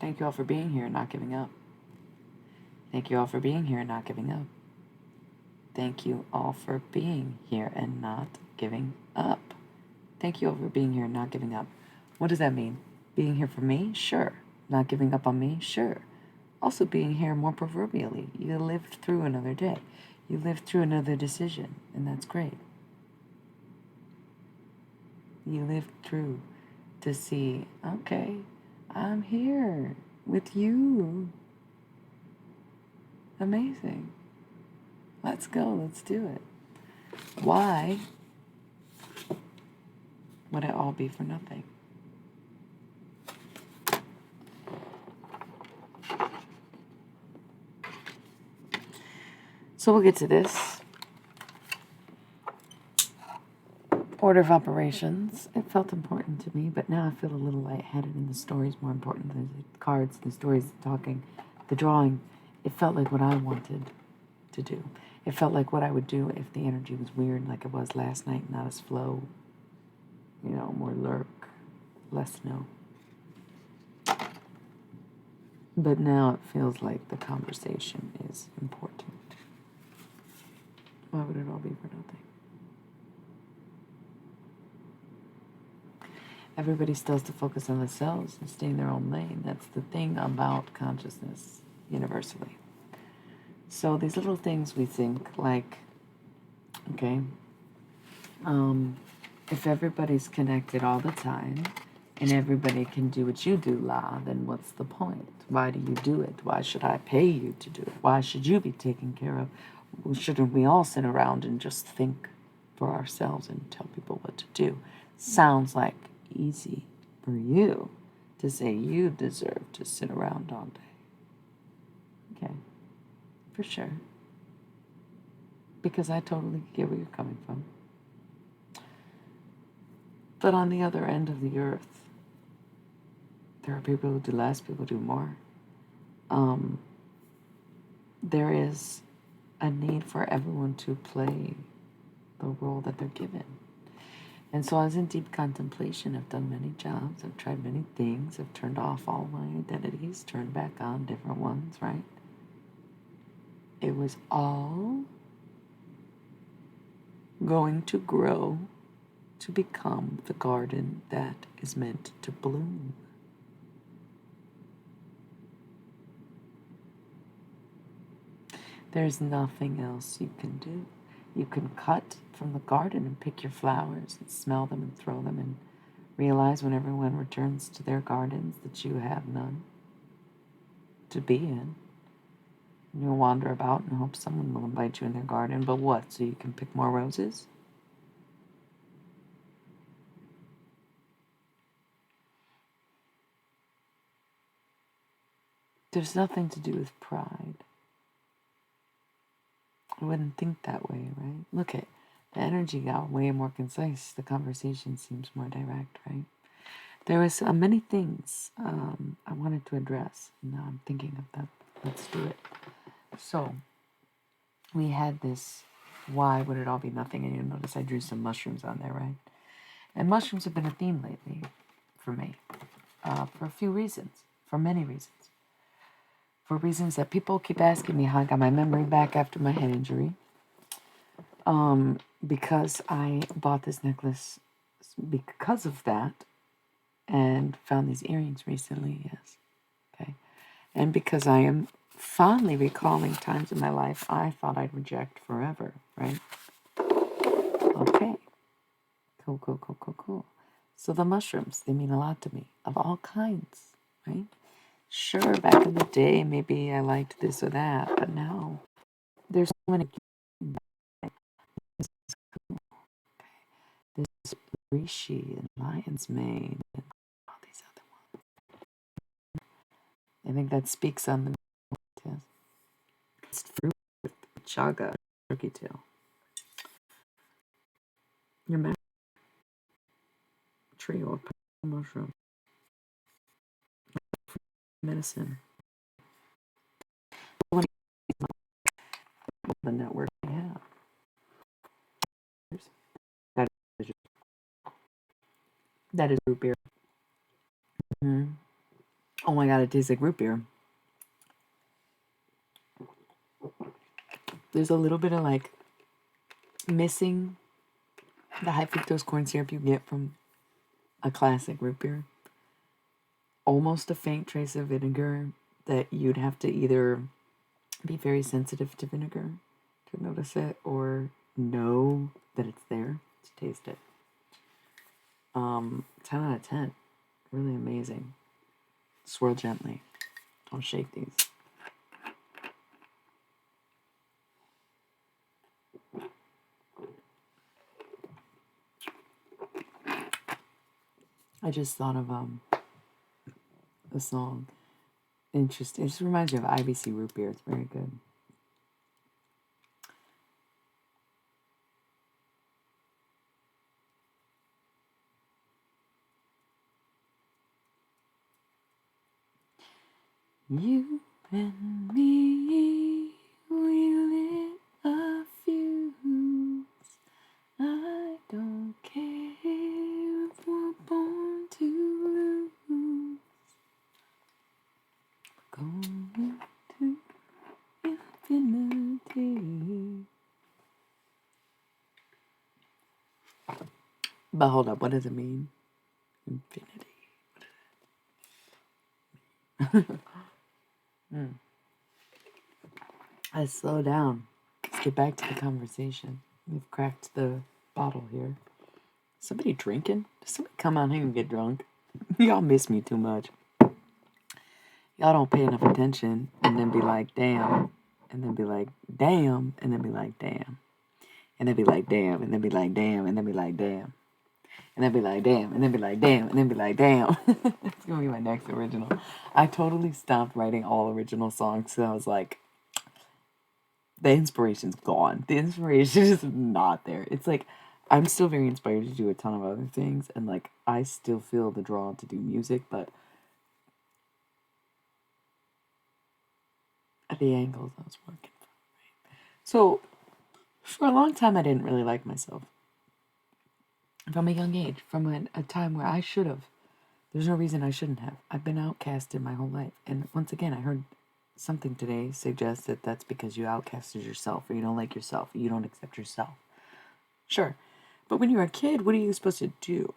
Thank you all for being here and not giving up. Thank you all for being here and not giving up. Thank you all for being here and not giving up. Thank you all for being here and not giving up. What does that mean? Being here for me? Sure. Not giving up on me? Sure. Also being here more proverbially. You lived through another day. You lived through another decision, and that's great. You lived through to see, okay, I'm here with you. Amazing. Let's go. Let's do it. Why would it all be for nothing? So we'll get to this. Order of operations. It felt important to me, but now I feel a little lightheaded, and the story's more important than the cards, the story's talking, the drawing. It felt like what I wanted to do. It felt like what I would do if the energy was weird like it was last night, not as flow, more lurk, less no. But now it feels like the conversation is important. Why would it all be for nothing? Everybody still has to focus on themselves and stay in their own lane. That's the thing about consciousness universally. So these little things we think like, okay, if everybody's connected all the time and everybody can do what you do, La, then what's the point? Why do you do it? Why should I pay you to do it? Why should you be taken care of? Well, shouldn't we all sit around and just think for ourselves and tell people what to do? Sounds like easy for you to say you deserve to sit around all day. Okay, for sure. Because I totally get where you're coming from. But on the other end of the earth, there are people who do less, people who do more. There is a need for everyone to play the role that they're given. And so I was in deep contemplation. I've done many jobs. I've tried many things. I've turned off all my identities, turned back on different ones, right? It was all going to grow to become the garden that is meant to bloom. There's nothing else you can do. You can cut from the garden and pick your flowers and smell them and throw them and realize when everyone returns to their gardens that you have none to be in. And you'll wander about and hope someone will invite you in their garden. But what? So you can pick more roses? There's nothing to do with pride. I wouldn't think that way, right? Look at the energy got way more concise. The conversation seems more direct, right? There was many things I wanted to address. Now I'm thinking of them. Let's do it. So we had this. Why would it all be nothing? And you'll notice I drew some mushrooms on there, right? And mushrooms have been a theme lately for me, for a few reasons, for many reasons. For reasons that people keep asking me how I got my memory back after my head injury. Because I bought this necklace because of that and found these earrings recently, yes. Okay. And because I am fondly recalling times in my life I thought I'd reject forever, right? Okay. Cool. So the mushrooms, they mean a lot to me, of all kinds, right? Sure, back in the day, maybe I liked this or that, but now there's so many. This reishi and lion's mane and all these other ones. I think that speaks on the it's fruit with chaga, turkey tail. Your tree or mushroom medicine. The network we have. That is root beer. Mm-hmm. Oh my god, it tastes like root beer. There's a little bit of like missing the high fructose corn syrup you get from a classic root beer. Almost a faint trace of vinegar that you'd have to either be very sensitive to vinegar to notice it or know that it's there to taste it. 10 out of 10. Really amazing. Swirl gently. Don't shake these. I just thought of a song. Interesting. It just reminds me of IBC root beer. It's very good. You and me, we lit a fuse. I don't care if we're born to lose. Going to infinity. But hold up, what does it mean? Infinity. Let's slow down. Let's get back to the conversation. We've cracked the bottle here. Somebody drinking? Does somebody come out here and get drunk? Y'all miss me too much. Y'all don't pay enough attention and then be like, damn. And then be like, damn. And then be like, damn. And then be like, damn. And then be like, damn. And then be like, damn. And then be like, damn. And then be like, damn. And then be like, damn. It's going to be my next original. I totally stopped writing all original songs. So I was like, the inspiration's gone. The inspiration is not there. It's like, I'm still very inspired to do a ton of other things. And like, I still feel the draw to do music. But at the angles I was working from. Right? So, for a long time, I didn't really like myself. From a young age, from a time where I should have. There's no reason I shouldn't have. I've been outcasted my whole life. And once again, I heard something today suggest that that's because you outcasted yourself or you don't like yourself, or you don't accept yourself. Sure. But when you're a kid, what are you supposed to do?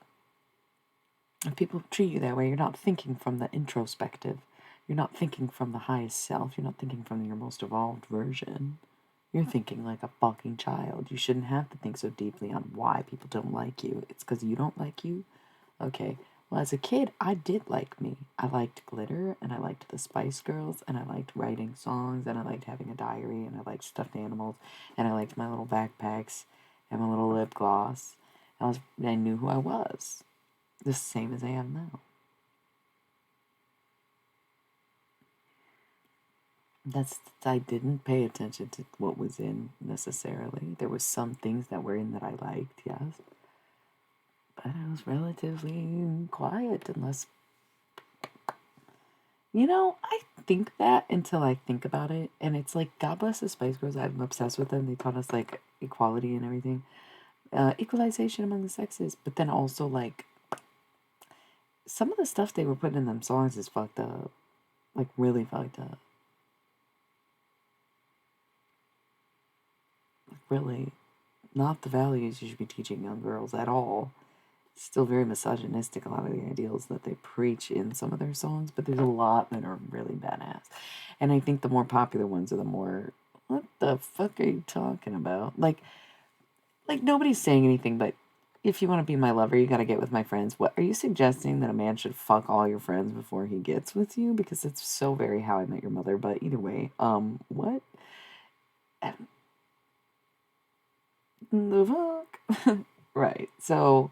If people treat you that way, you're not thinking from the introspective. You're not thinking from the highest self. You're not thinking from your most evolved version. You're thinking like a fucking child. You shouldn't have to think so deeply on why people don't like you. It's because you don't like you? Okay. Well, as a kid, I did like me. I liked glitter, and I liked the Spice Girls, and I liked writing songs, and I liked having a diary, and I liked stuffed animals, and I liked my little backpacks, and my little lip gloss. I knew who I was. The same as I am now. I didn't pay attention to what was in necessarily. There were some things that were in that I liked, yes. But I was relatively quiet unless, I think that until I think about it. And it's like, God bless the Spice Girls. I'm obsessed with them. They taught us like equality and everything. Equalization among the sexes. But then also like, some of the stuff they were putting in them songs is fucked up. Like really fucked up. Really not the values you should be teaching young girls at all. It's still very misogynistic, a lot of the ideals that they preach in some of their songs, but there's a lot that are really badass. And I think the more popular ones are the more, what the fuck are you talking about? Like nobody's saying anything, but if you want to be my lover, you got to get with my friends. What are you suggesting that a man should fuck all your friends before he gets with you? Because it's so very How I Met Your Mother. But either way, what the fuck? Right. So,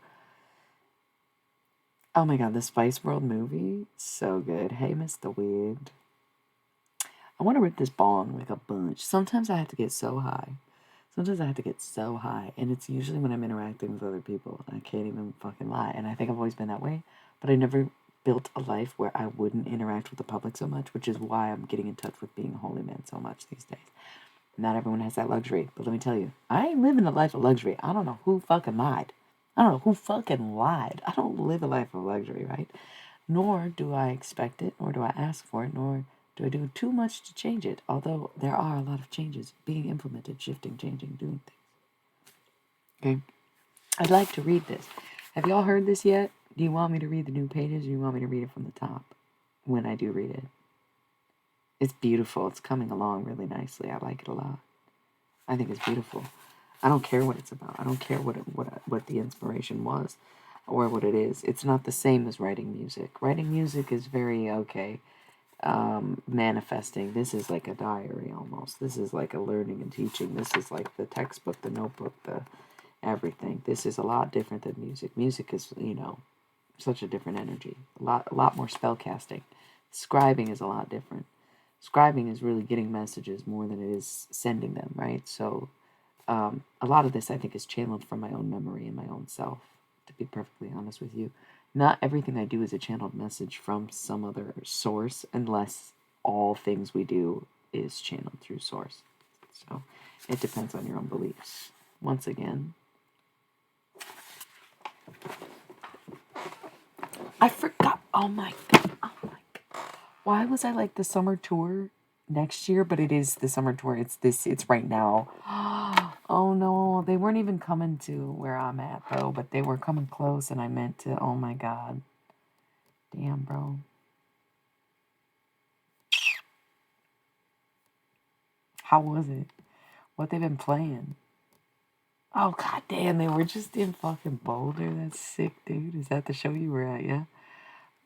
oh my god, the Spice World movie, so good. Hey, Mr. Weird. I want to rip this bong like a bunch. Sometimes I have to get so high. And it's usually when I'm interacting with other people. I can't even fucking lie. And I think I've always been that way, but I never built a life where I wouldn't interact with the public so much, which is why I'm getting in touch with being a holy man so much these days. Not everyone has that luxury, but let me tell you, I ain't living a life of luxury. I don't know who fucking lied. I don't know who fucking lied. I don't live a life of luxury, right? Nor do I expect it, nor do I ask for it, nor do I do too much to change it, although there are a lot of changes being implemented, shifting, changing, doing things. Okay? I'd like to read this. Have y'all heard this yet? Do you want me to read the new pages, or do you want me to read it from the top when I do read it? It's beautiful. It's coming along really nicely. I like it a lot. I think it's beautiful. I don't care what it's about. I don't care what the inspiration was or what it is. It's not the same as writing music. Writing music is very okay. Manifesting. This is like a diary almost. This is like a learning and teaching. This is like the textbook, the notebook, the everything. This is a lot different than music. Music is, such a different energy. A lot more spell casting. Scribing is a lot different. Scribing is really getting messages more than it is sending them, right? So a lot of this I think is channeled from my own memory and my own self, to be perfectly honest with you. Not everything I do is a channeled message from some other source, unless all things we do is channeled through source. So it depends on your own beliefs. Once again, I forgot. Oh my god. Oh my god. Why was I like the summer tour next year? But it is the summer tour. It's right now. Oh no. They weren't even coming to where I'm at though, but they were coming close and I meant to. Oh my god. Damn, bro. How was it? What they been playing? Oh god damn, they were just in fucking Boulder. That's sick, dude. Is that the show you were at, yeah?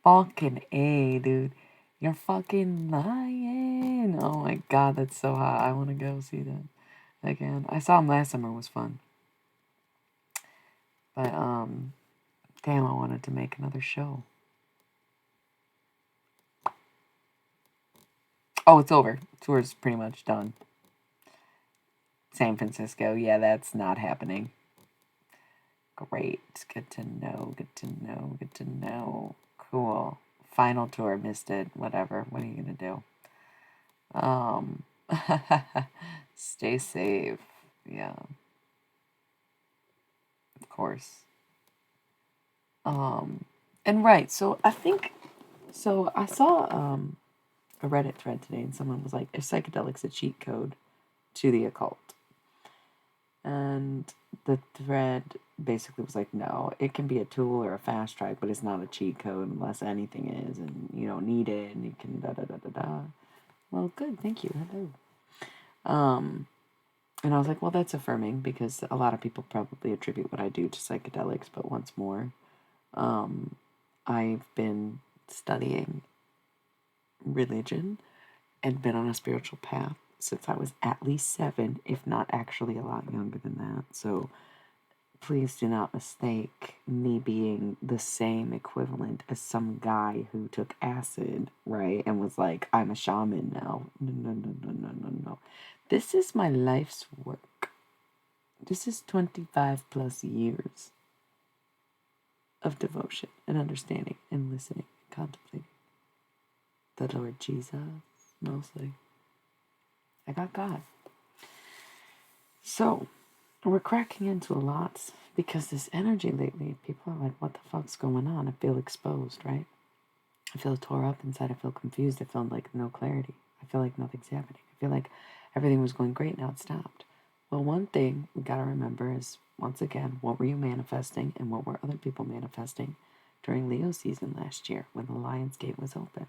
Fucking A, dude. You're fucking lying. Oh my god, that's so hot. I want to go see that again. I saw him last summer. It was fun. But, damn, I wanted to make another show. Oh, it's over. Tour's pretty much done. San Francisco. Yeah, that's not happening. Great. Good to know. Good to know. Good to know. Cool. Final tour. Missed it. Whatever. What are you going to do? Stay safe. Yeah. Of course. And right. So I think, so I saw, a Reddit thread today and someone was like, is psychedelics a cheat code to the occult? And the thread basically was like, no, it can be a tool or a fast track, but it's not a cheat code unless anything is, and you don't need it, and you can da da da da da. Well, good, thank you. Hello. And I was like, well, that's affirming because a lot of people probably attribute what I do to psychedelics, but once more, I've been studying religion and been on a spiritual path since I was at least 7, if not actually a lot younger than that. So please do not mistake me being the same equivalent as some guy who took acid, right? And was like, I'm a shaman now. No, no, no, no, no, no, no. This is my life's work. This is 25 plus years of devotion and understanding and listening and contemplating the Lord Jesus, mostly. I got God. So, we're cracking into a lot because this energy lately, people are like, what the fuck's going on? I feel exposed, right? I feel tore up inside. I feel confused. I feel like no clarity. I feel like nothing's happening. I feel like everything was going great, now it stopped. Well, one thing we gotta remember is, once again, what were you manifesting and what were other people manifesting during Leo season last year when the Lion's Gate was open?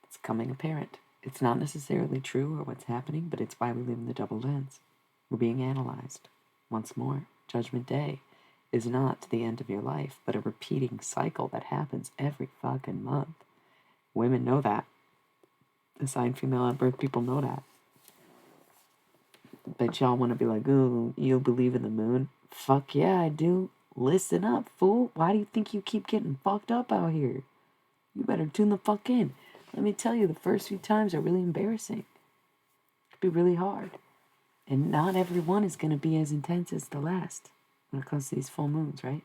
It's coming apparent. It's not necessarily true or what's happening, but it's why we live in the double lens. We're being analyzed. Once more, Judgment Day is not the end of your life, but a repeating cycle that happens every fucking month. Women know that. Assigned female at birth people know that. But y'all want to be like, ooh, you believe in the moon? Fuck yeah, I do. Listen up, fool. Why do you think you keep getting fucked up out here? You better tune the fuck in. Let me tell you, the first few times are really embarrassing. It could be really hard. And not everyone is going to be as intense as the last when it comes to these full moons, right?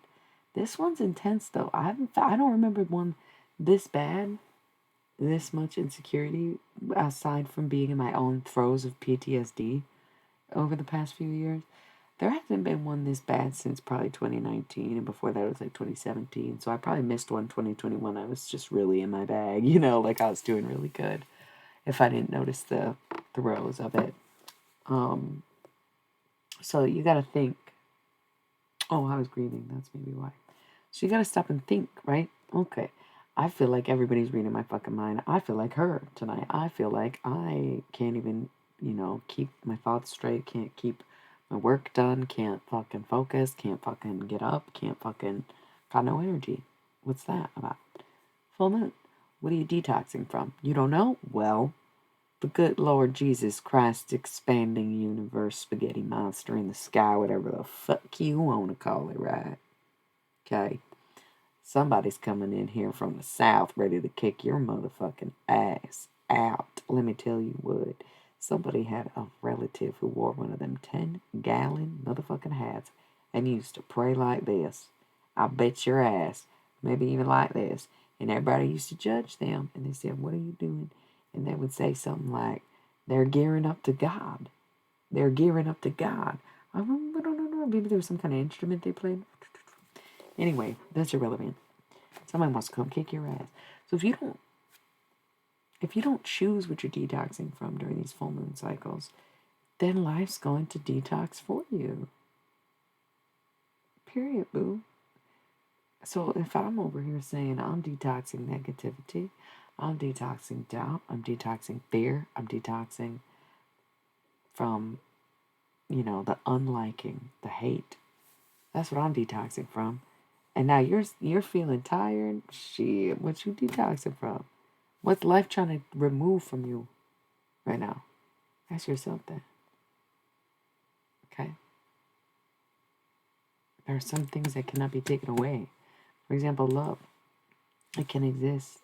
This one's intense, though. I don't remember one this bad, this much insecurity, aside from being in my own throes of PTSD over the past few years. There hasn't been one this bad since probably 2019, and before that it was like 2017. So I probably missed one 2021. I was just really in my bag, like I was doing really good. If I didn't notice the throes of it. So you gotta think. Oh, I was grieving. That's maybe why. So you gotta stop and think, right? Okay. I feel like everybody's reading my fucking mind. I feel like her tonight. I feel like I can't even, keep my thoughts straight. Can't keep my work done. Can't fucking focus. Can't fucking get up. Can't fucking. Got no energy. What's that about? Full moon. What are you detoxing from? You don't know? Well, the good Lord Jesus Christ expanding universe spaghetti monster in the sky, whatever the fuck you want to call it, right? Okay. Somebody's coming in here from the south ready to kick your motherfucking ass out. Let me tell you what. Somebody had a relative who wore one of them 10-gallon motherfucking hats and used to pray like this. I bet your ass. Maybe even like this. And everybody used to judge them. And they said, what are you doing? And they would say something like, they're gearing up to God. They're gearing up to God. I don't know. Maybe there was some kind of instrument they played. Anyway, that's irrelevant. Somebody wants to come kick your ass. So if you don't choose what you're detoxing from during these full moon cycles, then life's going to detox for you. Period, boo. So if I'm over here saying I'm detoxing negativity, I'm detoxing doubt, I'm detoxing fear, I'm detoxing from, the unliking, the hate. That's what I'm detoxing from. And now you're feeling tired. Shit, what you detoxing from? What's life trying to remove from you right now? Ask yourself that. Okay? There are some things that cannot be taken away. For example, love. It can exist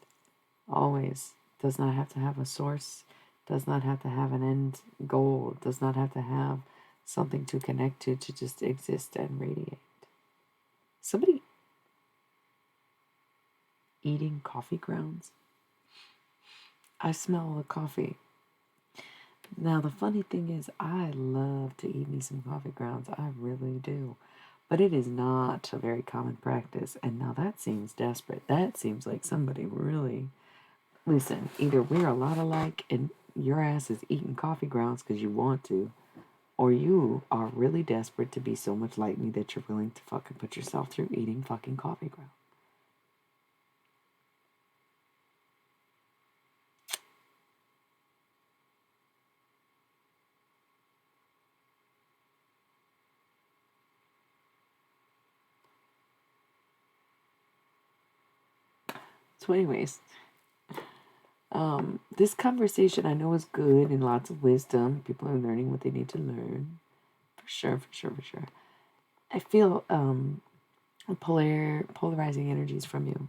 always. Does not have to have a source. Does not have to have an end goal. Does not have to have something to connect to just exist and radiate. Somebody eating coffee grounds. I smell the coffee. Now, the funny thing is, I love to eat me some coffee grounds. I really do. But it is not a very common practice. And now that seems desperate. That seems like somebody really. Listen, either we're a lot alike and your ass is eating coffee grounds because you want to, or you are really desperate to be so much like me that you're willing to fucking put yourself through eating fucking coffee grounds. So, anyways, this conversation I know is good and lots of wisdom. People are learning what they need to learn. For sure, for sure, for sure. I feel polarizing energies from you.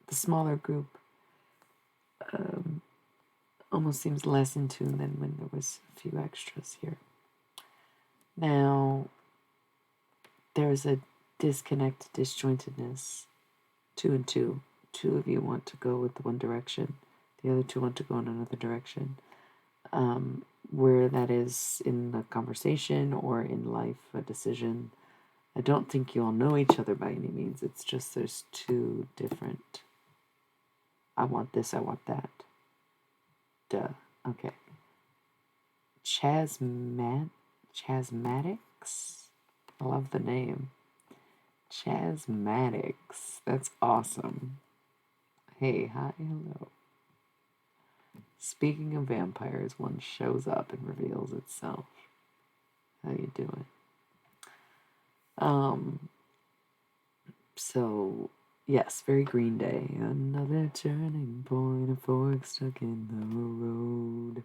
The smaller group almost seems less in tune than when there was a few extras here. Now, there's a disconnect, disjointedness. 2 and 2. 2 of you want to go with one direction. The other 2 want to go in another direction. Where that is in the conversation or in life, a decision. I don't think you all know each other by any means. It's just there's 2 different. I want this, I want that. Duh. Okay. Chasmatics. I love the name. Chasmatics. That's awesome. Hey, hi, hello. Speaking of vampires, one shows up and reveals itself. How you doing? So, yes, very Green Day. Another turning point, a fork stuck in the road.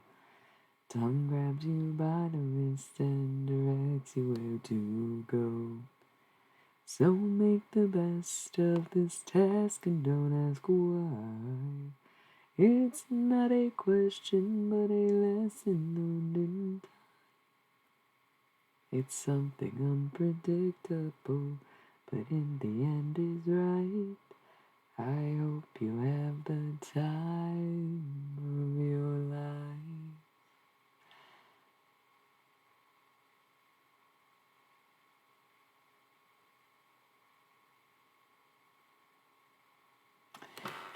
Tongue grabs you by the wrist and directs you where to go. So make the best of this task and don't ask why. It's not a question, but a lesson learned in time. It's something unpredictable, but in the end is right. I hope you have the time of your life.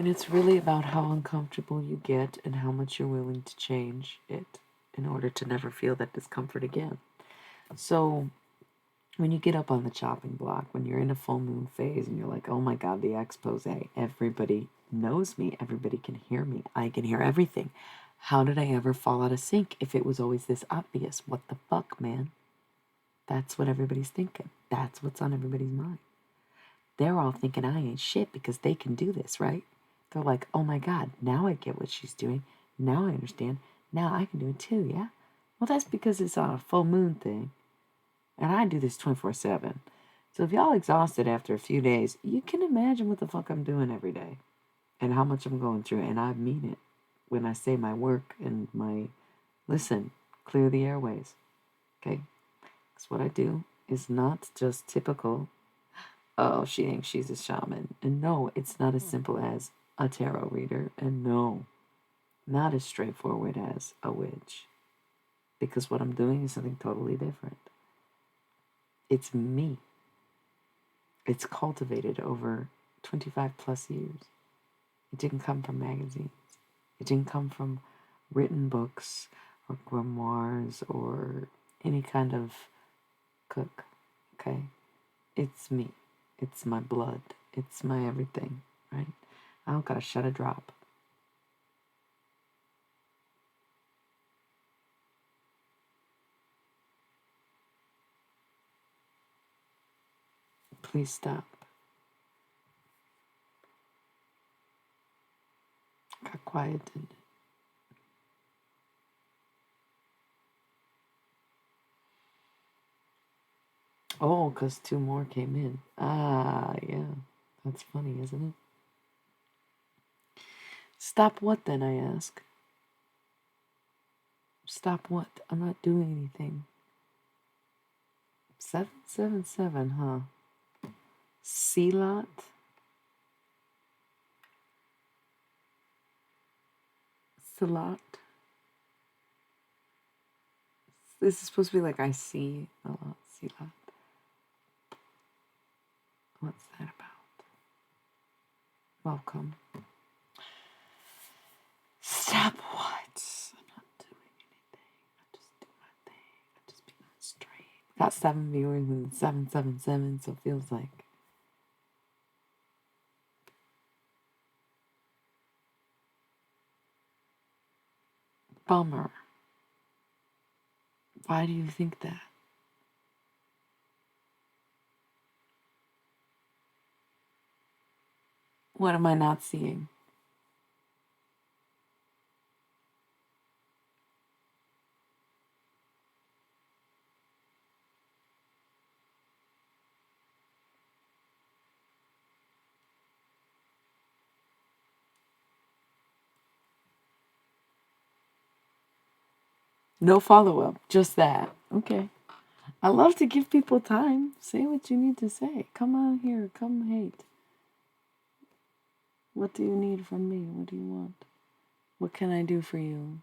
And it's really about how uncomfortable you get and how much you're willing to change it in order to never feel that discomfort again. So when you get up on the chopping block, when you're in a full moon phase and you're like, oh my God, the expose, everybody knows me, everybody can hear me, I can hear everything. How did I ever fall out of sync if it was always this obvious? What the fuck, man? That's what everybody's thinking. That's what's on everybody's mind. They're all thinking I ain't shit because they can do this, right? They're like, oh my God, now I get what she's doing. Now I understand. Now I can do it too, yeah? Well, that's because it's on a full moon thing. And I do this 24/7. So if y'all exhausted after a few days, you can imagine what the fuck I'm doing every day and how much I'm going through. And I mean it when I say my work and my listen, clear the airways. Okay? Because what I do is not just typical, oh, she thinks she's a shaman. And no, it's not as simple as a tarot reader. And no, not as straightforward as a witch. Because what I'm doing is something totally different. It's me. It's cultivated over 25 plus years. It didn't come from magazines. It didn't come from written books or grimoires or any kind of cook. Okay? It's me. It's my blood. It's my everything, right? I don't gotta shut a drop. Please stop. Got quiet, didn't it? Oh, because two more came in. Ah, yeah. That's funny, isn't it? Stop what then, I ask? Stop what? I'm not doing anything. 777, huh? Sealot? Sealot? This is supposed to be like I see a lot. Sealot. What's that about? Welcome. Stop what? I'm not doing anything. I just do my thing. I just be on straight. Got 7 viewers and 777, so it feels like. Bummer. Why do you think that? What am I not seeing? No follow up, just that. Okay. I love to give people time. Say what you need to say. Come on here. Come hate. What do you need from me? What do you want? What can I do for you?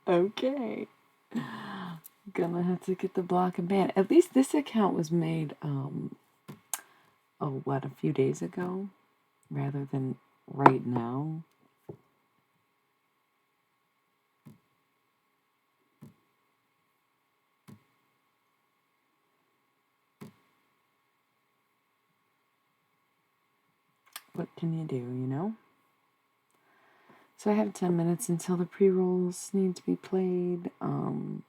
Okay. Gonna have to get the block and ban. At least this account was made, a few days ago rather than right now. What can you do, you know? So I have 10 minutes until the pre-rolls need to be played, in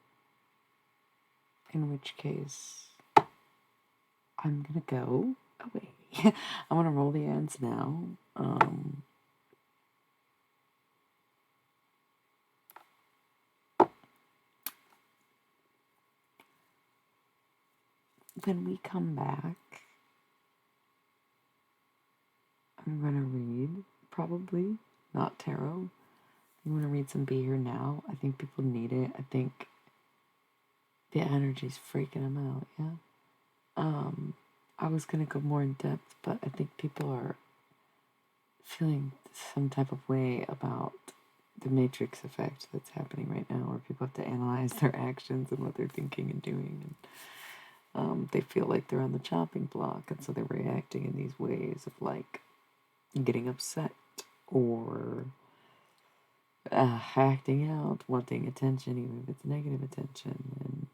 which case I'm gonna go away. I'm gonna roll the ends now. When we come back, I'm gonna read, probably, not tarot, You want to read some Be Here Now? I think people need it. I think the energy's freaking them out, yeah? I was going to go more in depth, but I think people are feeling some type of way about the matrix effect that's happening right now, where people have to analyze their actions and what they're thinking and doing. And they feel like they're on the chopping block, and so they're reacting in these ways of like getting upset or acting out, wanting attention, even if it's negative attention. And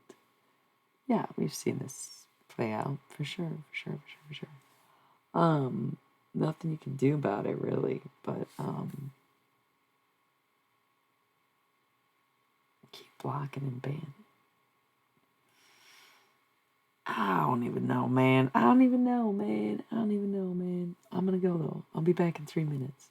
yeah, we've seen this play out for sure, for sure, for sure, for sure. Nothing you can do about it really, but keep blocking and banning. I don't even know, man. I don't even know, man. I don't even know, man. I'm gonna go though. I'll be back in 3 minutes.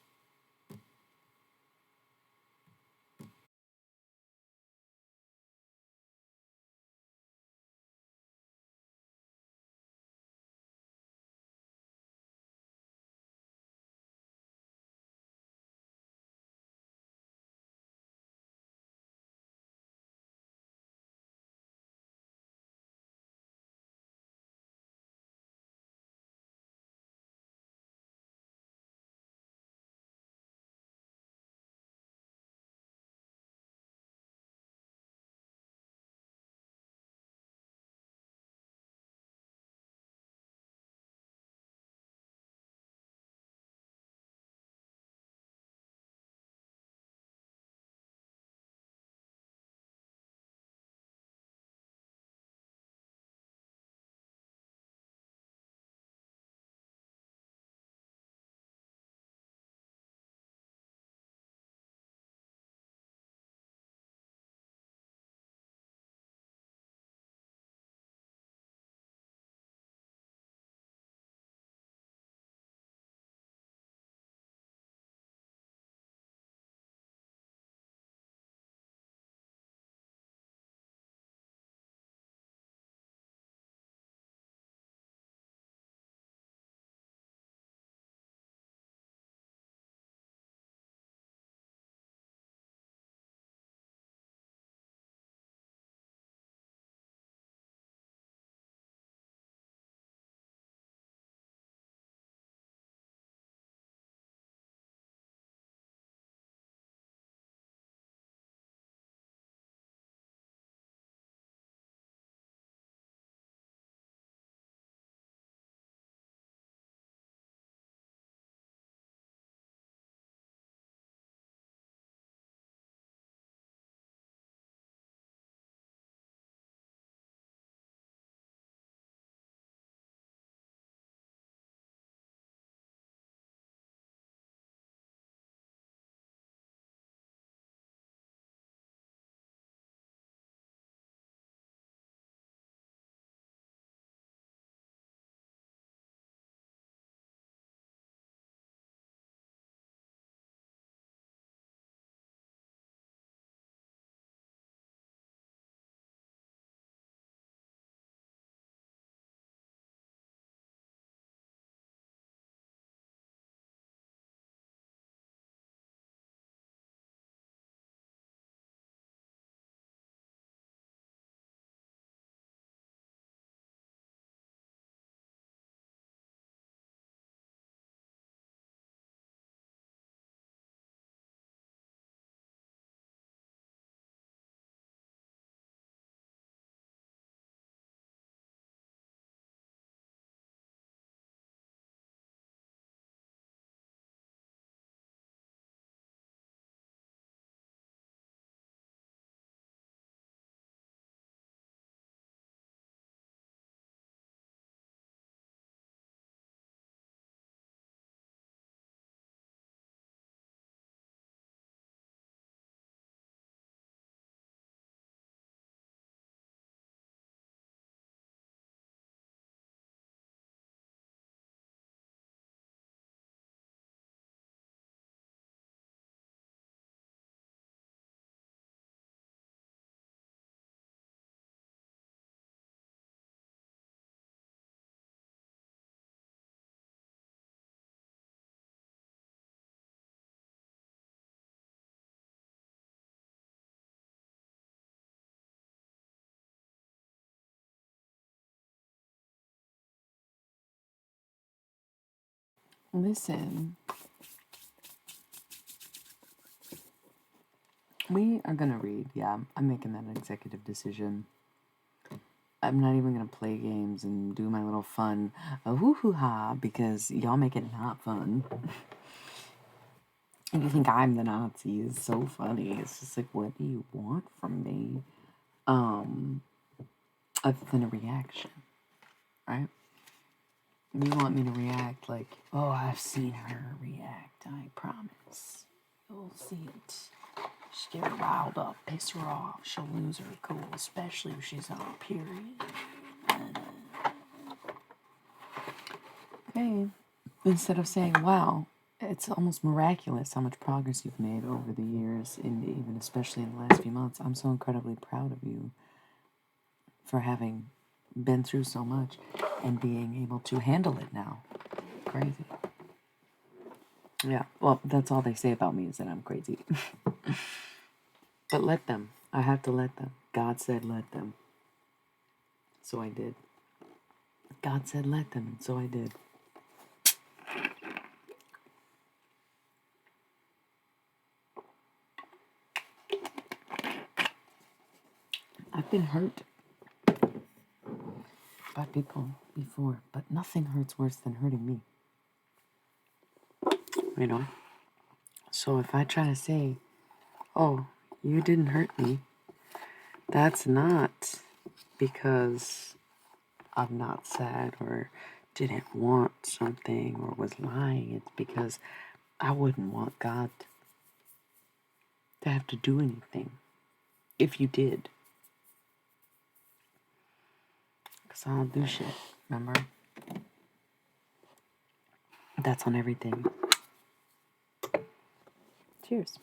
Listen, we are gonna read. Yeah, I'm making that executive decision. I'm not even gonna play games and do my little fun woo-hoo-ha because y'all make it not fun. And you think I'm the Nazi. It's so funny. It's just like, what do you want from me? Other than a reaction, right? You want me to react like, oh, I've seen her react. I promise. You'll see it. Just get her riled up, piss her off. She'll lose her cool, especially if she's on a period. Okay. Instead of saying, wow, it's almost miraculous how much progress you've made over the years, and even especially in the last few months. I'm so incredibly proud of you for having been through so much and being able to handle it now. Crazy. Yeah, well, that's all they say about me is that I'm crazy. But let them. I have to let them. God said let them. So I did. God said let them, and so I did. I've been hurt by people before, but nothing hurts worse than hurting me. You know? So if I try to say, oh, you didn't hurt me, that's not because I'm not sad or didn't want something or was lying. It's because I wouldn't want God to have to do anything if you did. Because I'll do shit, remember? That's on everything. Cheers.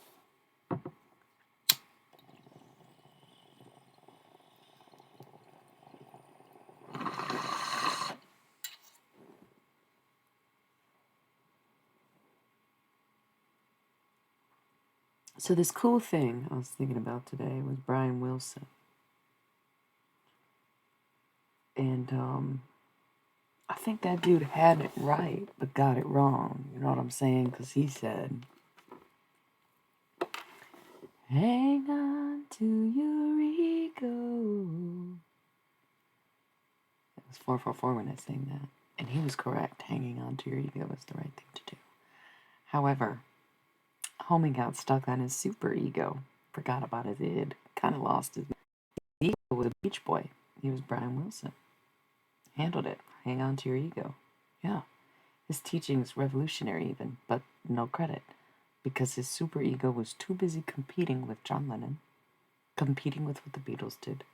So this cool thing I was thinking about today was Brian Wilson. And I think that dude had it right, but got it wrong. You know what I'm saying? Because he said, hang on to your ego. It was 444 when I sang that. And he was correct. Hanging on to your ego is the right thing to do. However, homie got stuck on his super ego. Forgot about his id. Kind of lost his ego with a Beach Boy. He was Brian Wilson. Handled it. Hang on to your ego. Yeah. His teaching's revolutionary even, but no credit. Because his super ego was too busy competing with John Lennon, competing with what the Beatles did,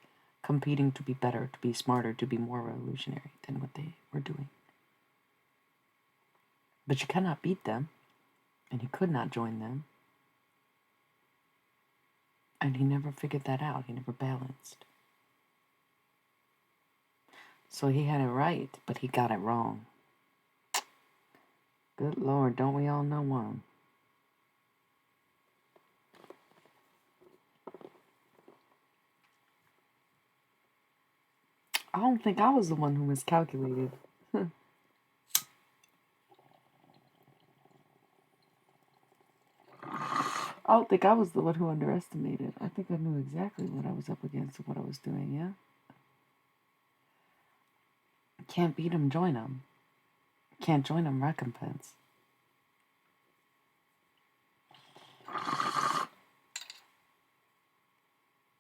competing to be better, to be smarter, to be more revolutionary than what they were doing. But you cannot beat them, and he could not join them. And he never figured that out. He never balanced. So he had it right, but he got it wrong. Good Lord, don't we all know one? I don't think I was the one who miscalculated. I don't think I was the one who underestimated. I think I knew exactly what I was up against and what I was doing, yeah? Can't beat 'em, join 'em. Can't join 'em, recompense.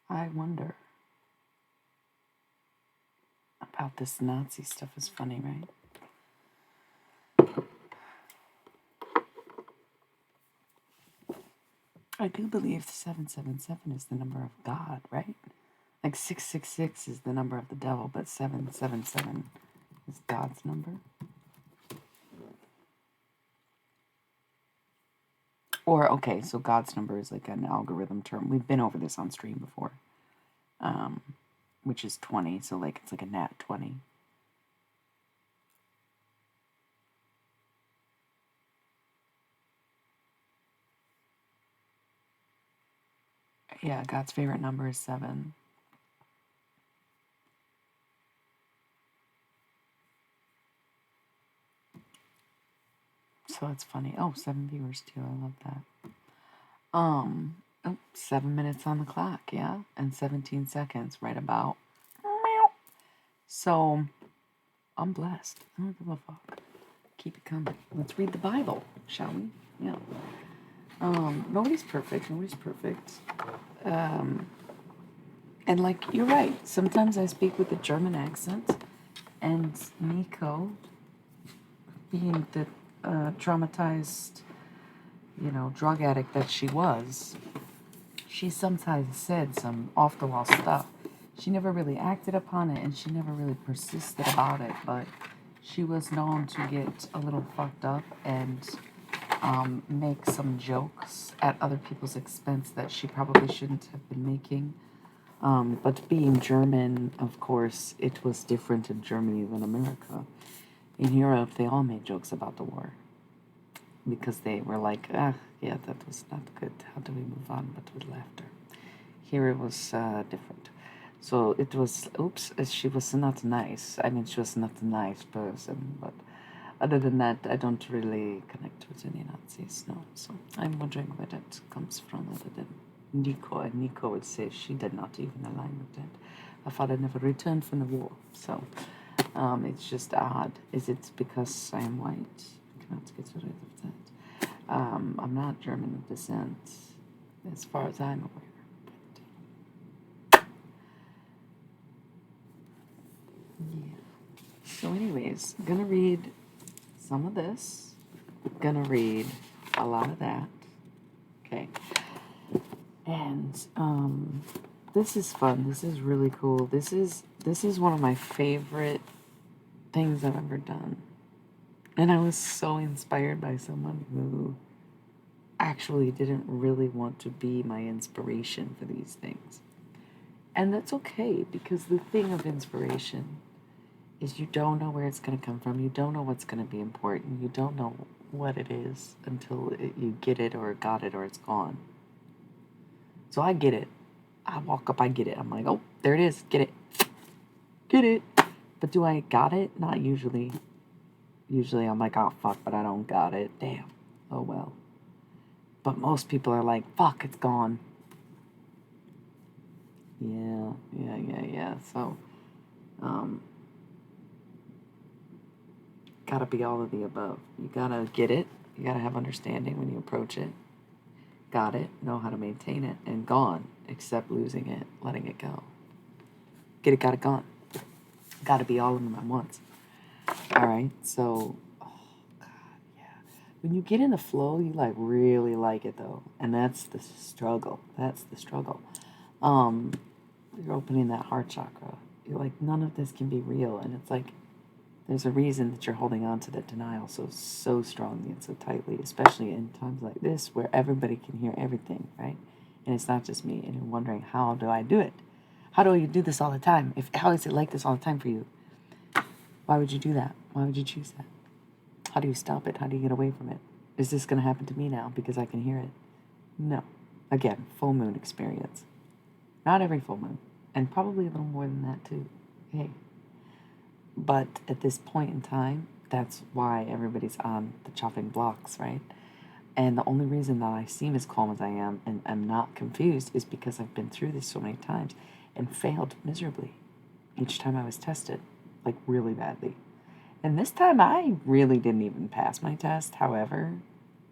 I wonder about this Nazi stuff is funny, right? I do believe 777 is the number of God, right? Like 666 is the number of the devil, but 777 is God's number. Or, okay, so God's number is like an algorithm term. We've been over this on stream before, which is 20, so like it's like a nat 20. Yeah, God's favorite number is 7. So it's funny. Oh, 7 viewers too. I love that. Oh, 7 minutes on the clock, yeah, and 17 seconds, right about. So I'm blessed. I don't give a fuck. Keep it coming. Let's read the Bible, shall we? Yeah. Nobody's perfect. Nobody's perfect. And like you're right. Sometimes I speak with a German accent, and Nico, being the traumatized, drug addict that she was, she sometimes said some off the wall stuff. She never really acted upon it, and she never really persisted about it, but she was known to get a little fucked up and make some jokes at other people's expense that she probably shouldn't have been making. But being German, of course, it was different in Germany than America. In Europe, they all made jokes about the war because they were like, yeah, that was not good. How do we move on? But with laughter. Here it was different. So it was, oops, she was not nice. I mean, she was not a nice person, but other than that, I don't really connect with any Nazis, no. So I'm wondering where that comes from, other than Nico. And Nico would say she did not even align with that. Her father never returned from the war. So it's just odd. Is it because I am white? I cannot get rid of that. I'm not German of descent, as far as I'm aware. Yeah. So anyways, gonna read some of this. Gonna read a lot of that. Okay. And this is fun. This is really cool. This is one of my favorite things I've ever done. And I was so inspired by someone who actually didn't really want to be my inspiration for these things. And that's okay, because the thing of inspiration is you don't know where it's going to come from. You don't know what's going to be important. You don't know what it is until you get it or got it or it's gone. So I get it. I walk up, I get it. I'm like, oh, there it is. Get it. Get it. But do I got it? Not usually. Usually I'm like, oh, fuck, but I don't got it. Damn. Oh, well. But most people are like, fuck, it's gone. Yeah. So, gotta be all of the above. You gotta get it. You gotta have understanding when you approach it. Got it. Know how to maintain it. And gone. Accept losing it. Letting it go. Get it, got it, gone. Gotta be all of them at once. Alright, so, oh, God, yeah. When you get in the flow, you, like, really like it, though. And that's the struggle. You're opening that heart chakra. You're like, none of this can be real. And it's like, there's a reason that you're holding on to that denial so strongly and so tightly, especially in times like this where everybody can hear everything, right? And it's not just me. And you're wondering, how do I do it? How do you do this all the time? How is it like this all the time for you? Why would you do that? Why would you choose that? How do you stop it? How do you get away from it? Is this going to happen to me now because I can hear it? No. Again, full moon experience. Not every full moon. And probably a little more than that too. Hey. But at this point in time, that's why everybody's on the chopping blocks, right? And the only reason that I seem as calm as I am and I'm not confused is because I've been through this so many times and failed miserably each time I was tested, like really badly. And this time I really didn't even pass my test. However,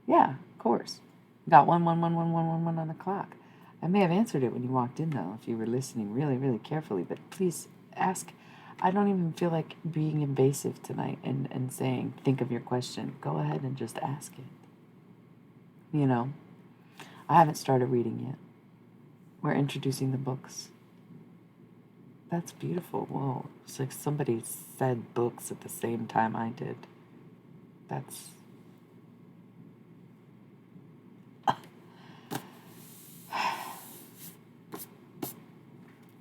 yeah, of course. Got 1 on the clock. I may have answered it when you walked in, though, if you were listening really, really carefully. But please ask. I don't even feel like being invasive tonight and saying, think of your question. Go ahead and just ask it. You know, I haven't started reading yet. We're introducing the books. That's beautiful. Whoa. It's like somebody said books at the same time I did. That's...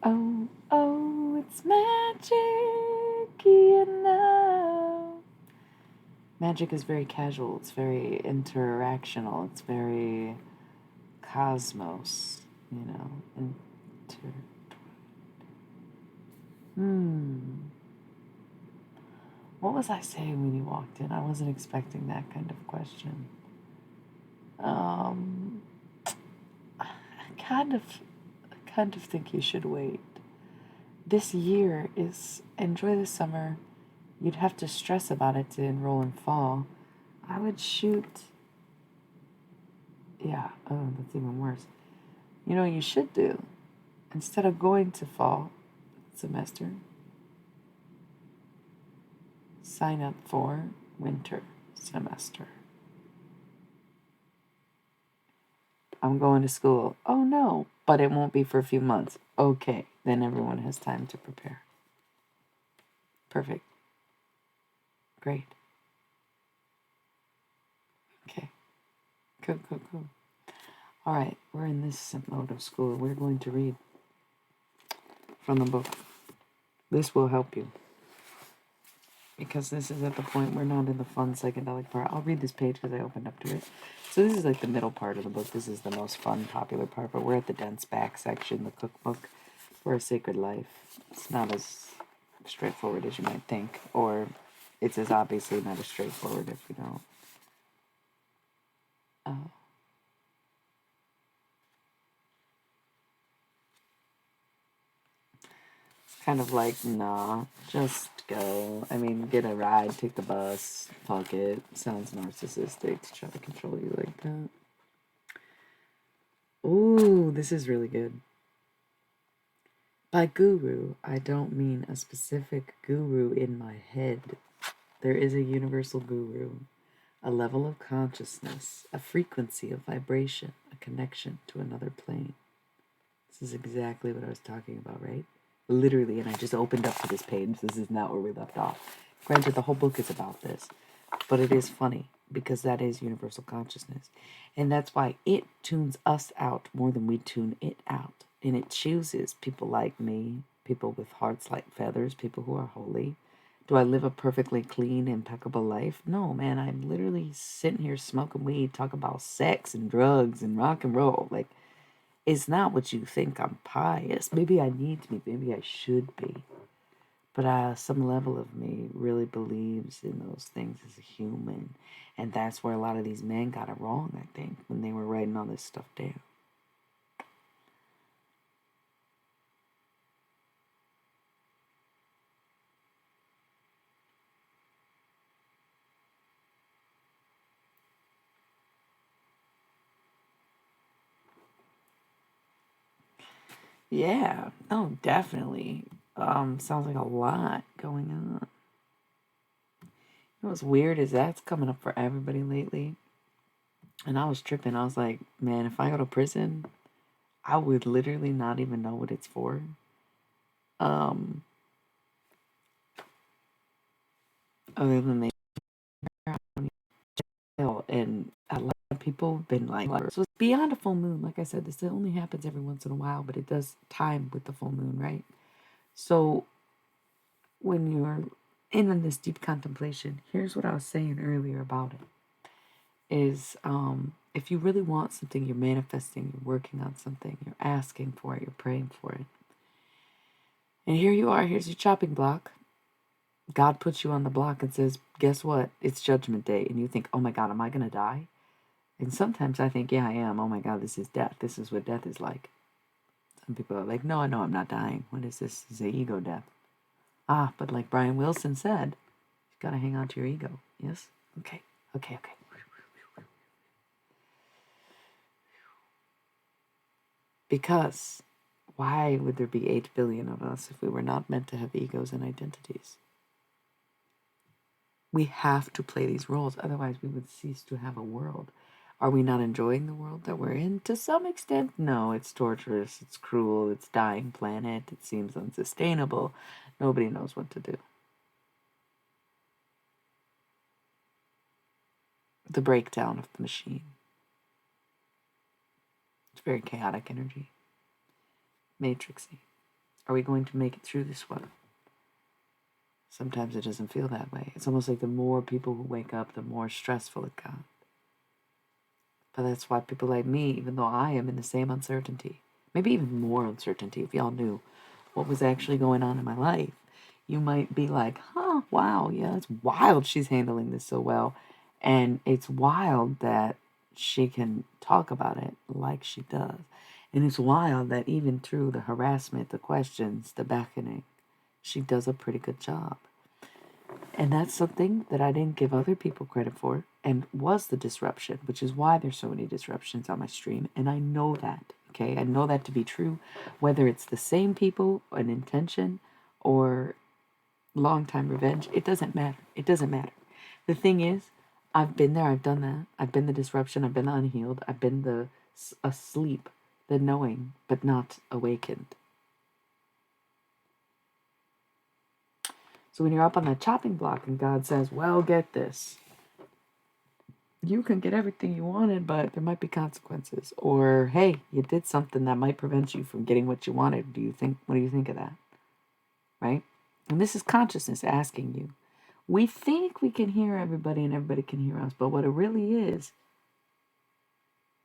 Oh, it's magic, you know. Magic is very casual. It's very interactional. It's very cosmos, you know. What was I saying when you walked in? I wasn't expecting that kind of question. Um, I kind of think you should wait. This year is enjoy the summer. You'd have to stress about it to enroll in fall. I would shoot. Yeah, oh, that's even worse. You know what you should do? Instead of going to fall semester, sign up for winter semester. I'm going to school. Oh no, but it won't be for a few months. Okay, then everyone has time to prepare. Perfect. Great. Okay. Cool, cool, cool. All right, we're in this mode of school. We're going to read from the book. This will help you because this is at the point we're not in the fun psychedelic part. I'll read this page because I opened up to it. So this is like the middle part of the book. This is the most fun, popular part, but we're at the dense back section, the cookbook for a sacred life. It's not as straightforward as you might think, or it's as obviously not as straightforward if you don't. It's kind of like, nah, just go. I mean, get a ride, take the bus, fuck it. Sounds narcissistic to try to control you like that. Ooh, this is really good. By guru, I don't mean a specific guru in my head. There is a universal guru, a level of consciousness, a frequency of vibration, a connection to another plane. This is exactly what I was talking about, right? Literally, and I just opened up to this page. This is not where we left off. Granted, the whole book is about this, but it is funny because that is universal consciousness. And that's why it tunes us out more than we tune it out. And it chooses people like me, people with hearts like feathers, people who are holy. Do I live a perfectly clean, impeccable life? No, man, I'm literally sitting here smoking weed, talking about sex and drugs and rock and roll. Like, it's not what you think I'm pious. Maybe I need to be, maybe I should be. But some level of me really believes in those things as a human. And that's where a lot of these men got it wrong, I think, when they were writing all this stuff down. Yeah, oh, definitely. Sounds like a lot going on. You know what's weird is that's coming up for everybody lately. And I was tripping. I was like, man, if I go to prison, I would literally not even know what it's for. Um, Other than they jail, and a lot of people have been like, so it's beyond a full moon. Like I said, this only happens every once in a while, but it does time with the full moon, right? So when you're in this deep contemplation, here's what I was saying earlier about it is if you really want something, you're manifesting, you're working on something, you're asking for it, you're praying for it. And here you are, here's your chopping block. God puts you on the block and says, guess what? It's judgment day. And you think, oh my God, am I going to die? And sometimes I think, yeah, I am. Oh my God, this is death. This is what death is like. Some people are like, no, I know I'm not dying. What is this? This is an ego death. Ah, but like Brian Wilson said, you got to hang on to your ego. Yes? Okay, okay, okay. Because why would there be 8 billion of us if we were not meant to have egos and identities? We have to play these roles, otherwise, we would cease to have a world. Are we not enjoying the world that we're in? To some extent, no. It's torturous, it's cruel, it's dying planet, it seems unsustainable. Nobody knows what to do. The breakdown of the machine. It's very chaotic energy. Matrixy. Are we going to make it through this one? Sometimes it doesn't feel that way. It's almost like the more people who wake up, the more stressful it got. But that's why people like me, even though I am in the same uncertainty, maybe even more uncertainty, if y'all knew what was actually going on in my life, You might be like, huh, wow, yeah, it's wild she's handling this so well. And it's wild that she can talk about it like she does. And it's wild that even through the harassment, the questions, the beckoning, she does a pretty good job. And that's something that I didn't give other people credit for and was the disruption, which is why there's so many disruptions on my stream. And I know that, okay? I know that to be true, whether it's the same people, an intention, or long time revenge. It doesn't matter. It doesn't matter. The thing is, I've been there. I've done that. I've been the disruption. I've been the unhealed. I've been the asleep, the knowing, but not awakened. So when you're up on that chopping block and God says, well, get this. You can get everything you wanted, but there might be consequences. Or, hey, you did something that might prevent you from getting what you wanted. What do you think of that? Right? And this is consciousness asking you. We think we can hear everybody and everybody can hear us, but what it really is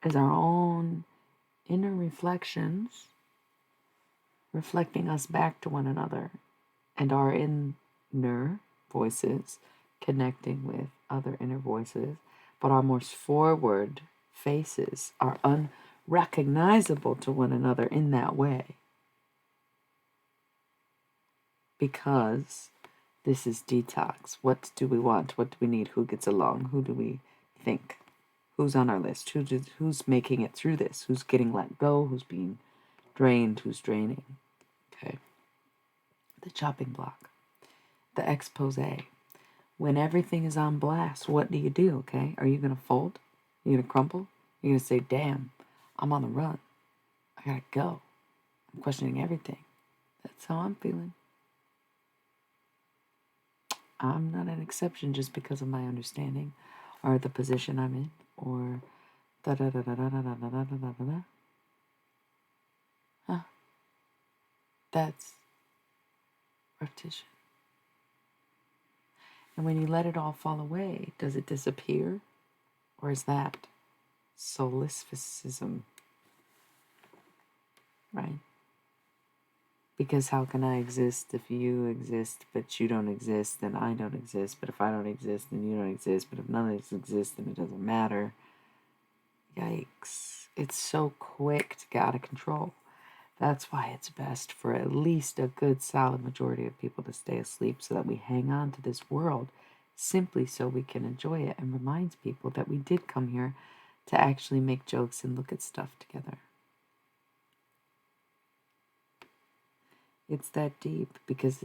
our own inner reflections reflecting us back to one another, and our inner voices connecting with other inner voices, but our most forward faces are unrecognizable to one another in that way, because this is detox. What do we want? What do we need? Who gets along? Who do we think? Who's on our list? Who's making it through this? Who's getting let go? Who's being drained? Who's draining? Okay. The chopping block. The expose. When everything is on blast, what do you do, okay? Are you going to fold? Are you going to crumple? You're going to say, damn, I'm on the run. I got to go. I'm questioning everything. That's how I'm feeling. I'm not an exception just because of my understanding or the position I'm in or da-da-da-da-da-da-da-da-da-da-da. Huh. That's repetition. And when you let it all fall away, does it disappear? Or is that solipsism? Right? Because how can I exist if you exist, but you don't exist, then I don't exist. But if I don't exist, then you don't exist. But if none of us exist, then it doesn't matter. Yikes. It's so quick to get out of control. That's why it's best for at least a good solid majority of people to stay asleep so that we hang on to this world simply so we can enjoy it and reminds people that we did come here to actually make jokes and look at stuff together. It's that deep because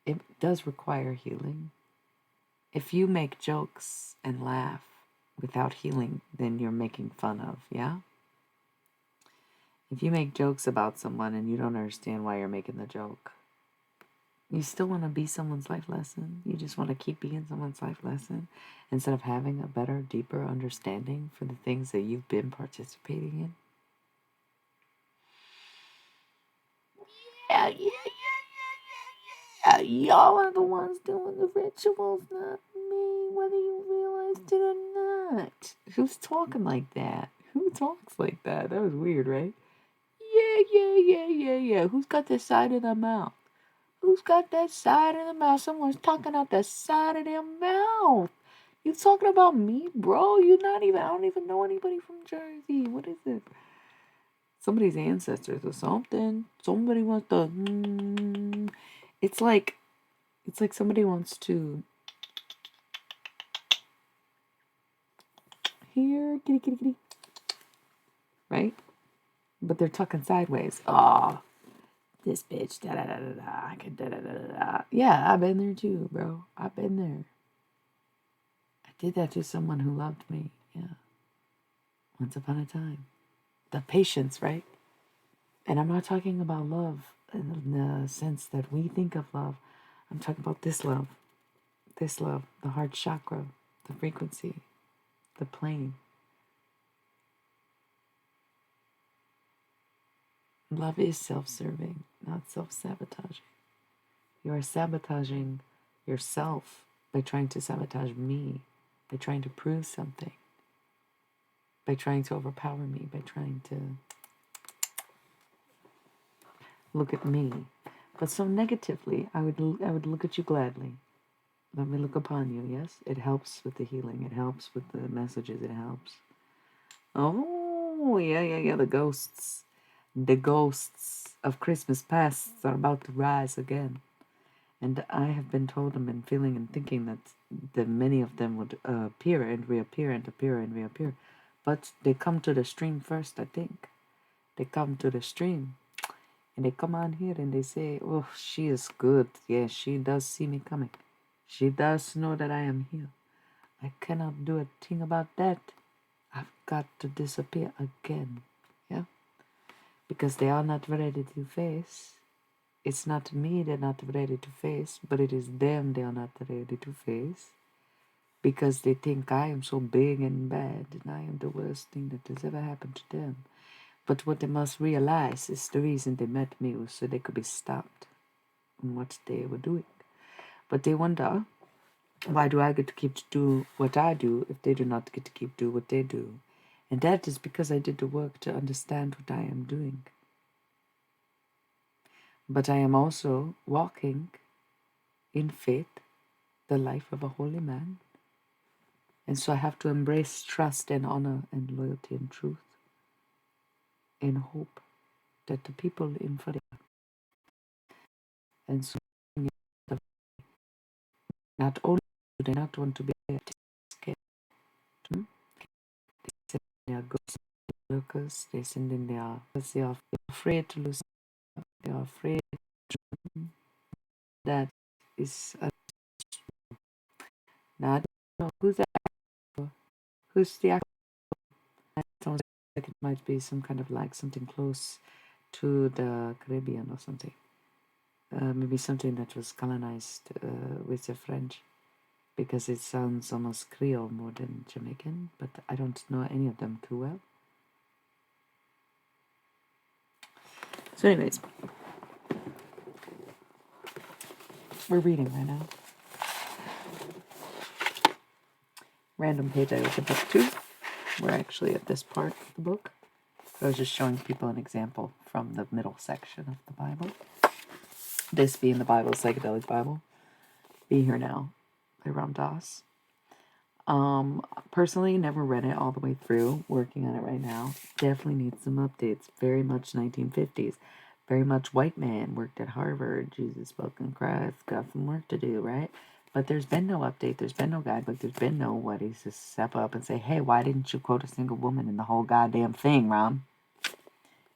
it does require healing. If you make jokes and laugh without healing, then you're making fun of, yeah? If you make jokes about someone and you don't understand why you're making the joke, you still want to be someone's life lesson. You just want to keep being someone's life lesson instead of having a better, deeper understanding for the things that you've been participating in. Yeah. Y'all are the ones doing the rituals, not me, whether you realized it or not. Who's talking like that? Who talks like that? That was weird, right? Yeah. Who's got the side of the mouth? Who's got that side of the mouth? Someone's talking out the side of their mouth. You talking about me, bro? I don't even know anybody from Jersey. What is this? Somebody's ancestors or something. Somebody wants to. It's like somebody wants to. Here, kitty. Right? But they're tucking sideways. Oh, this bitch. Da-da-da-da-da. I can da-da-da-da-da. Yeah, I've been there too, bro. I've been there. I did that to someone who loved me. Yeah. Once upon a time. The patience, right? And I'm not talking about love in the sense that we think of love. I'm talking about this love. This love. The heart chakra. The frequency. The plane. Love is self-serving, not self-sabotaging. You are sabotaging yourself by trying to sabotage me, by trying to prove something, by trying to overpower me, by trying to look at me. But so negatively, I would look at you gladly. Let me look upon you. Yes, it helps with the healing. It helps with the messages. It helps. Oh, yeah, yeah, yeah. The ghosts of Christmas past are about to rise again. And I have been told and been feeling and thinking that many of them would appear and reappear and appear and reappear. But they come to the stream first, I think. They come to the stream and they come on here and they say, oh, she is good. Yeah, she does see me coming. She does know that I am here. I cannot do a thing about that. I've got to disappear again. Yeah? Because they are not ready to face. It's not me they're not ready to face, but it is them they are not ready to face. Because they think I am so big and bad and I am the worst thing that has ever happened to them. But what they must realize is the reason they met me was so they could be stopped in what they were doing. But they wonder, why do I get to keep to do what I do if they do not get to keep do what they do? And that is because I did the work to understand what I am doing. But I am also walking in faith, the life of a holy man. And so I have to embrace trust and honor and loyalty and truth and hope that the people in front of me, and so not only do they not want to be scared, they send their ghost workers, they send in their, because they are afraid to lose, they are afraid that is now I don't know who's the actor, who's the actor. It sounds like it might be some kind of like something close to the Caribbean or something. Maybe something that was colonized with the French, because it sounds almost Creole more than Jamaican, but I don't know any of them too well. So anyways, we're reading right now. Random page I opened up to. We're actually at this part of the book. I was just showing people an example from the middle section of the Bible. This being the Bible, Psychedelic Bible. Be Here Now by Ram Dass. Personally, never read it all the way through. Working on it right now. Definitely needs some updates. Very much 1950s. Very much white man. Worked at Harvard. Jesus fucking Christ. Got some work to do, right? But there's been no update. There's been no guidebook. There's been no what. He's just step up and say, hey, why didn't you quote a single woman in the whole goddamn thing, Ram?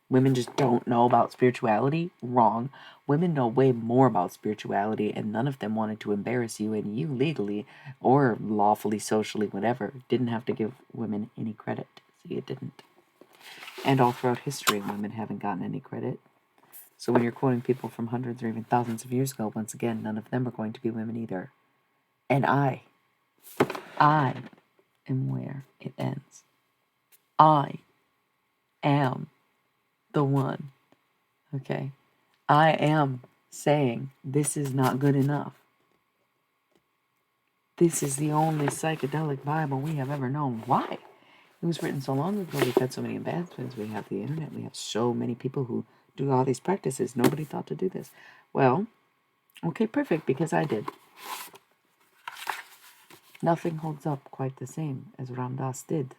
Women just don't know about spirituality? Wrong. Women know way more about spirituality, and none of them wanted to embarrass you, and you legally or lawfully, socially, whatever, didn't have to give women any credit. So you didn't. And all throughout history, women haven't gotten any credit. So when you're quoting people from hundreds or even thousands of years ago, once again, none of them are going to be women either. And I am where it ends. I am the one. Okay? I am saying this is not good enough. This is the only psychedelic Bible we have ever known. Why? It was written so long ago. We've had so many advancements. We have the internet. We have so many people who do all these practices. Nobody thought to do this. Well, okay, perfect, because I did. Nothing holds up quite the same as Ram Dass did.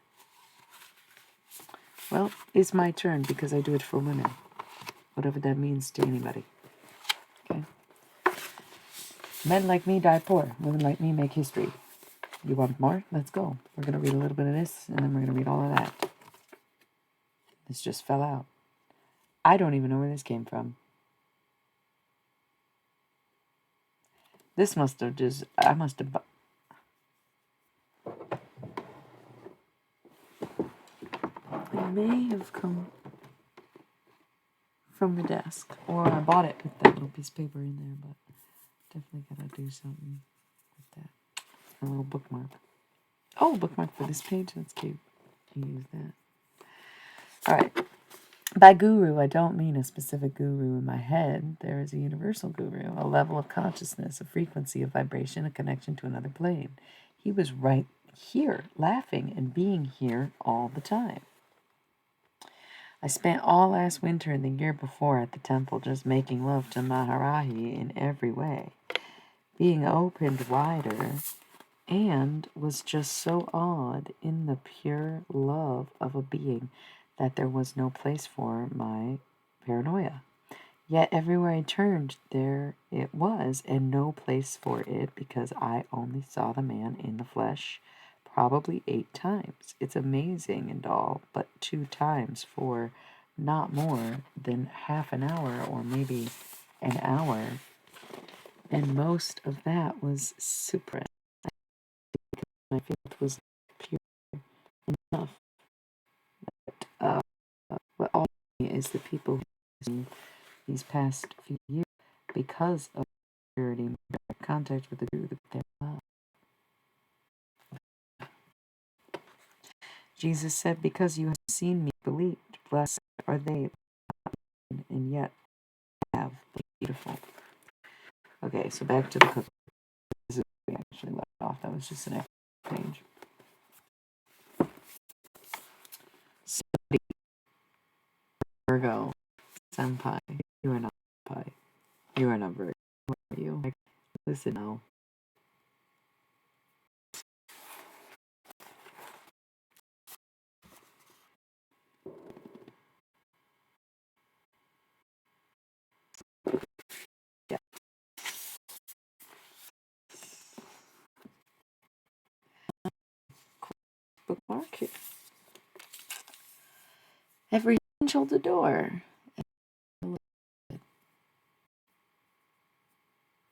Well, it's my turn because I do it for women. Whatever that means to anybody. Okay? Men like me die poor. Women like me make history. You want more? Let's go. We're going to read a little bit of this, and then we're going to read all of that. This just fell out. I don't even know where this came from. This must have just... I must have... It may have come from the desk. Or I bought it with that little piece of paper in there, but definitely got to do something with that. A little bookmark. Oh, bookmark for this page? That's cute. You use that. All right. By guru, I don't mean a specific guru in my head. There is a universal guru, a level of consciousness, a frequency, a vibration, a connection to another plane. He was right here, laughing and being here all the time. I spent all last winter and the year before at the temple just making love to Maharaji in every way, being opened wider, and was just so awed in the pure love of a being that there was no place for my paranoia. Yet everywhere I turned, there it was, and no place for it because I only saw the man in the flesh probably 8 times. It's amazing and all, but 2 times for not more than half an hour or maybe an hour, and most of that was suppressed. My faith was pure enough. Uh, what all is the people who these past few years because of purity, contact with the truth of their love. Jesus said, "Because you have seen me, believed. Blessed are they, and yet have." Beautiful. Okay, so back to the cook. This is where we actually left off. That was just an exchange. Virgo, senpai, you are not senpai. You are not Virgo. Who are you? Listen now. Yeah. Bookmark here. Every angel the door.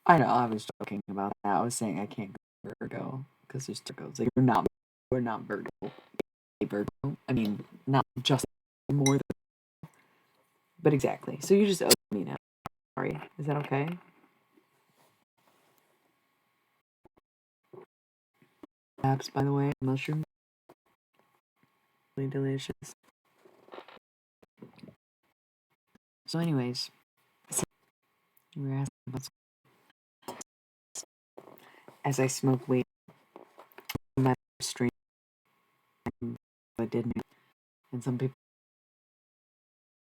I know, I was joking about that. I was saying I can't go Virgo because there's Virgos. Like, we're not Virgo. Virgo. I mean, not just more than, but exactly. So you just owe me now. Sorry. Is that okay? Apps, by the way, mushroom. Really delicious. So, anyways, you were asking about as I smoke weed on my stream. I didn't. And some people